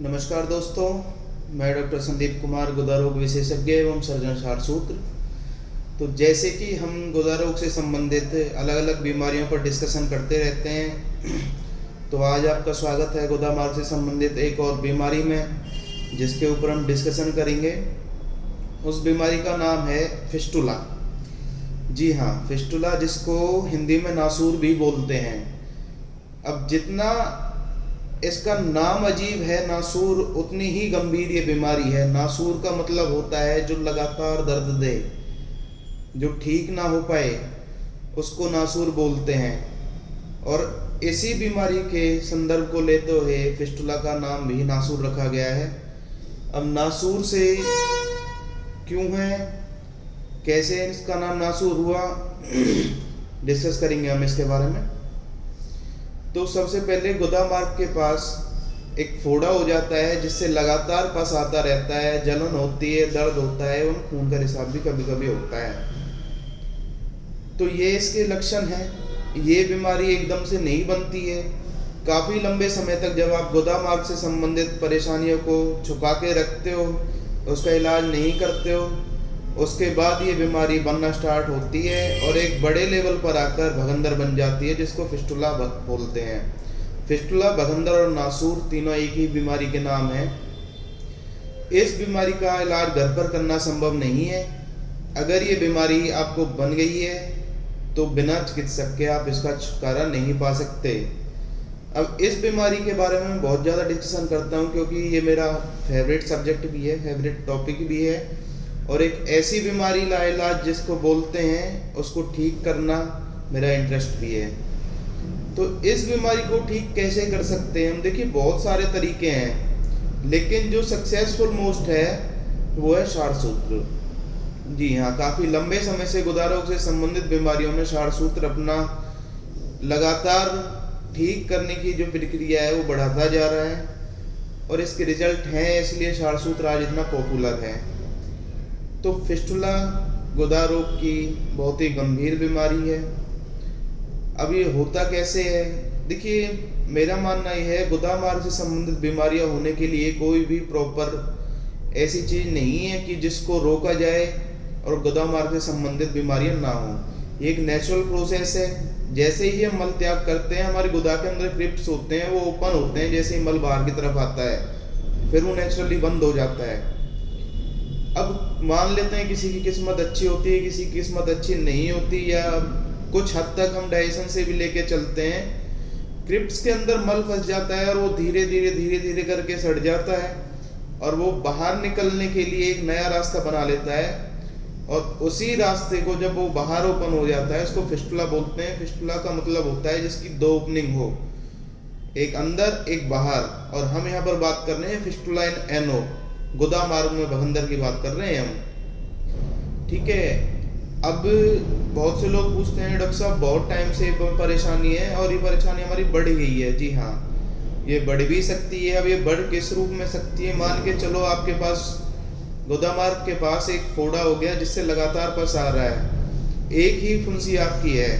नमस्कार दोस्तों, मैं डॉक्टर संदीप कुमार, गुदा रोग विशेषज्ञ एवं सर्जन सारसूत्र। तो जैसे कि हम गुदा रोग से संबंधित अलग अलग बीमारियों पर डिस्कशन करते रहते हैं, तो आज आपका स्वागत है गुदा मार्ग से संबंधित एक और बीमारी में, जिसके ऊपर हम डिस्कशन करेंगे। उस बीमारी का नाम है फिस्टुला। जी हाँ, फिस्टुला, जिसको हिंदी में नासूर भी बोलते हैं। अब जितना इसका नाम अजीब है नासूर, उतनी ही गंभीर ये बीमारी है। नासूर का मतलब होता है जो लगातार दर्द दे, जो ठीक ना हो पाए, उसको नासूर बोलते हैं। और इसी बीमारी के संदर्भ को लेते हुए फिस्टुला का नाम भी नासूर रखा गया है। अब नासूर से क्यों है, कैसे इसका नाम नासूर हुआ, डिस्कस करेंगे हम इसके बारे में। तो सबसे पहले गुदा मार्ग के पास एक फोड़ा हो जाता है, जिससे लगातार पस आता रहता है, जलन होती है, दर्द होता है एवं खून का रिसाव भी कभी कभी होता है। तो ये इसके लक्षण हैं। ये बीमारी एकदम से नहीं बनती है। काफ़ी लंबे समय तक जब आप गुदा मार्ग से संबंधित परेशानियों को छुपा के रखते हो, उसका इलाज नहीं करते हो, उसके बाद ये बीमारी बनना स्टार्ट होती है और एक बड़े लेवल पर आकर भगंदर बन जाती है, जिसको फिस्टुला बोलते हैं। फिस्टुला, भगंदर और नासूर तीनों एक ही बीमारी के नाम हैं। इस बीमारी का इलाज घर पर करना संभव नहीं है। अगर ये बीमारी आपको बन गई है तो बिना चिकित्सक के आप इसका छुटकारा नहीं पा सकते। अब इस बीमारी के बारे में मैं बहुत ज़्यादा डिस्कशन करता हूँ, क्योंकि ये मेरा फेवरेट सब्जेक्ट भी है, फेवरेट टॉपिक भी है। और एक ऐसी बीमारी लाइलाज जिसको बोलते हैं, उसको ठीक करना मेरा इंटरेस्ट भी है। तो इस बीमारी को ठीक कैसे कर सकते हैं हम? देखिए, बहुत सारे तरीके हैं, लेकिन जो सक्सेसफुल मोस्ट है वो है सारसूत्र। जी हाँ, काफ़ी लंबे समय से गुदा रोग से संबंधित बीमारियों में सारसूत्र अपना लगातार ठीक करने की जो प्रक्रिया है वो बढ़ाता जा रहा है, और इसके रिजल्ट हैं, इसलिए सारसूत्र आज इतना पॉपुलर है। तो फिस्टुला गुदा रोग की बहुत ही गंभीर बीमारी है। अब ये होता कैसे है? देखिए, मेरा मानना यह है, गुदा मार्ग से संबंधित बीमारियां होने के लिए कोई भी प्रॉपर ऐसी चीज़ नहीं है कि जिसको रोका जाए और गुदा मार्ग से संबंधित बीमारियां ना हो। ये एक नेचुरल प्रोसेस है। जैसे ही हम मल त्याग करते हैं, हमारे गुदा के अंदर क्रिप्ट्स होते हैं, वो ओपन होते हैं। जैसे ही मल बाहर की तरफ आता है, फिर वो नेचुरली बंद हो जाता है। अब मान लेते हैं किसी की किस्मत अच्छी होती है, किसी की किस्मत अच्छी नहीं होती, या कुछ हद तक हम डाइजेशन से भी लेके चलते हैं, क्रिप्ट्स के अंदर मल फंस जाता है और वो धीरे धीरे करके सड़ जाता है, और वो बाहर निकलने के लिए एक नया रास्ता बना लेता है। और उसी रास्ते को जब वो बाहर ओपन हो जाता है, उसको फिस्टुला बोलते हैं। फिस्टुला का मतलब होता है जिसकी दो ओपनिंग हो, एक अंदर एक बाहर। और हम यहाँ पर बात कर रहे हैं फिस्टुला इन एनो, गुदा मार्ग में भगंदर की बात कर रहे हैं हम, ठीक है। अब बहुत से लोग पूछते हैं, डॉक्टर साहब बहुत टाइम से परेशानी है और ये परेशानी हमारी बढ़ गई है। जी हाँ, ये बढ़ भी सकती है। अब ये बढ़ किस रूप में सकती है? मान के चलो आपके पास गुदा मार्ग के पास एक फोड़ा हो गया जिससे लगातार पस आ रहा है, एक ही फुंसी आपकी है।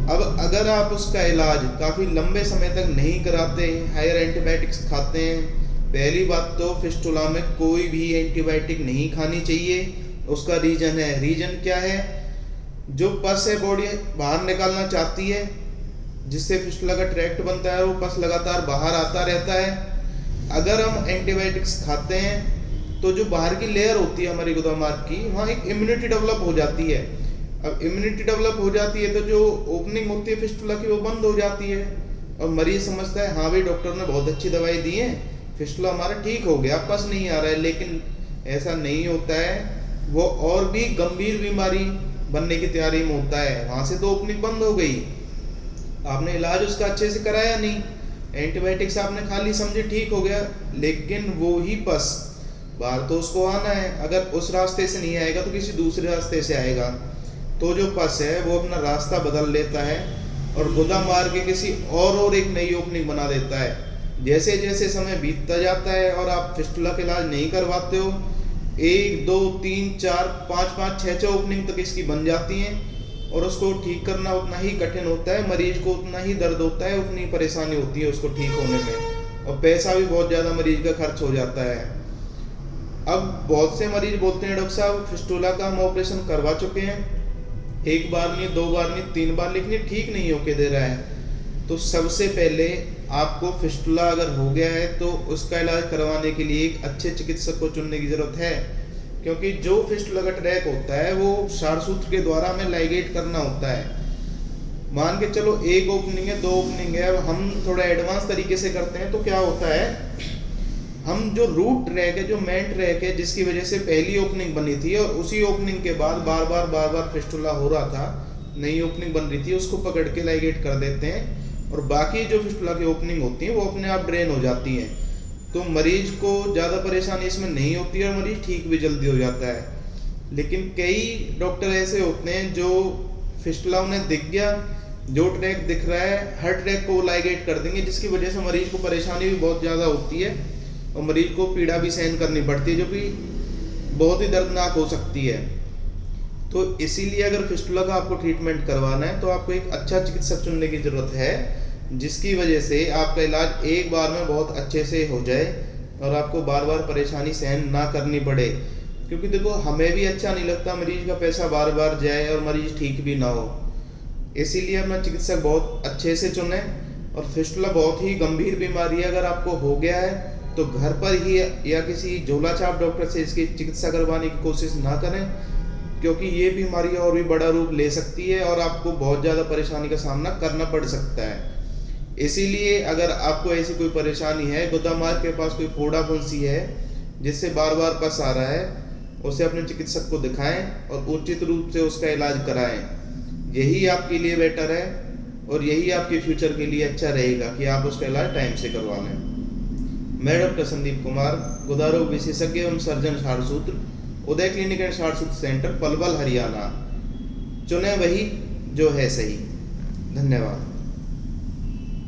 अब अगर आप उसका इलाज काफ़ी लंबे समय तक नहीं कराते, हायर एंटीबायोटिक्स खाते हैं, पहली बात तो फिस्टुला में कोई भी एंटीबायोटिक नहीं खानी चाहिए। उसका रीजन है, रीजन क्या है? जो पस है बॉडी बाहर निकालना चाहती है, जिससे फिस्टुला का ट्रैक्ट बनता है, वो पस लगातार बाहर आता रहता है। अगर हम एंटीबायोटिक्स खाते हैं तो जो बाहर की लेयर होती है हमारी गुदा मार्ग की, वहाँ एक इम्यूनिटी डेवलप हो जाती है। अब इम्यूनिटी डेवलप हो जाती है तो जो ओपनिंग होती है फिस्टुला की, वो बंद हो जाती है, और मरीज समझता है हाँ भाई डॉक्टर ने बहुत अच्छी दवाई दी है, फिस्टुला हमारा ठीक हो गया, पस नहीं आ रहा है। लेकिन ऐसा नहीं होता है, वो और भी गंभीर बीमारी बनने की तैयारी में होता है। वहाँ से तो ओपनिंग बंद हो गई, आपने इलाज उसका अच्छे से कराया नहीं, एंटीबायोटिक्स आपने खा ली, समझे ठीक हो गया, लेकिन वो ही पस बाहर तो उसको आना है। अगर उस रास्ते से नहीं आएगा तो किसी दूसरे रास्ते से आएगा। तो जो पस है वो अपना रास्ता बदल लेता है और गुदा मार्ग के किसी और एक नई ओपनिंग बना देता है। जैसे जैसे समय बीतता जाता है और आप फिस्टुला का इलाज नहीं करवाते हो, 1 2 3 4 5 5 6 ओपनिंग तक इसकी बन जाती हैं, और उसको ठीक करना उतना ही कठिन होता है, मरीज को उतना ही दर्द होता है, उतनी परेशानी होती है उसको ठीक होने में। और पैसा भी बहुत ज़्यादा मरीज का खर्च हो जाता है। अब बहुत से मरीज बोलते हैं डॉक्टर साहब फिस्टुला का हम ऑपरेशन करवा चुके हैं, 1 बार नहीं, 2 बार नहीं, 3 बार, लेकिन ये ठीक नहीं होके दे रहा है। तो सबसे पहले आपको फिस्टुला अगर हो गया है तो उसका इलाज करवाने के लिए एक अच्छे चिकित्सक को चुनने की ज़रूरत है, क्योंकि जो फिस्टुला का ट्रैक होता है वो क्षारसूत्र के द्वारा हमें लाइगेट करना होता है। मान के चलो 1 ओपनिंग है, 2 ओपनिंग है, अब हम थोड़ा एडवांस तरीके से करते हैं तो क्या होता है, हम जो रूट ट्रैक है, जो मेन ट्रैक है, जिसकी वजह से पहली ओपनिंग बनी थी और उसी ओपनिंग के बाद बार बार फिस्टुला हो रहा था, नई ओपनिंग बन रही थी, उसको पकड़ के लाइगेट कर देते हैं और बाकी जो फिस्टुला की ओपनिंग होती है वो अपने आप ड्रेन हो जाती हैं। तो मरीज को ज़्यादा परेशानी इसमें नहीं होती है और मरीज ठीक भी जल्दी हो जाता है। लेकिन कई डॉक्टर ऐसे होते हैं जो फिस्टुला उन्हें दिख गया, जो ट्रैक दिख रहा है हर ट्रैक को लाइगेट कर देंगे, जिसकी वजह से मरीज को परेशानी भी बहुत ज़्यादा होती है और मरीज को पीड़ा भी सहन करनी पड़ती है, जो कि बहुत ही दर्दनाक हो सकती है। तो इसीलिए अगर फिस्टुला का आपको ट्रीटमेंट करवाना है तो आपको एक अच्छा चिकित्सक चुनने की ज़रूरत है, जिसकी वजह से आपका इलाज एक बार में बहुत अच्छे से हो जाए और आपको बार बार परेशानी सहन ना करनी पड़े। क्योंकि देखो हमें भी अच्छा नहीं लगता मरीज का पैसा बार बार जाए और मरीज ठीक भी ना हो। इसीलिए अपना चिकित्सक बहुत अच्छे से चुने। और फिस्टुला बहुत ही गंभीर बीमारी है, अगर आपको हो गया है तो घर पर ही या किसी झोला छाप डॉक्टर से इसकी चिकित्सा करवाने की कोशिश ना करें, क्योंकि ये बीमारी और भी बड़ा रूप ले सकती है और आपको बहुत ज़्यादा परेशानी का सामना करना पड़ सकता है। इसीलिए अगर आपको ऐसी कोई परेशानी है, गुदा मार्ग के पास कोई फोड़ा फुंसी है जिससे बार बार पस आ रहा है, उसे अपने चिकित्सक को दिखाएं और उचित रूप से उसका इलाज कराएं। यही आपके लिए बेटर है और यही आपके फ्यूचर के लिए अच्छा रहेगा कि आप उसका इलाज टाइम से करवा लें। मैं डॉक्टर संदीप कुमार, गुदा रोग विशेषज्ञ एवं सर्जन क्षारसूत्र, उदय क्लिनिक एंड क्षारसूत्र सेंटर, पलवल, हरियाणा। चुने वही जो है सही। धन्यवाद।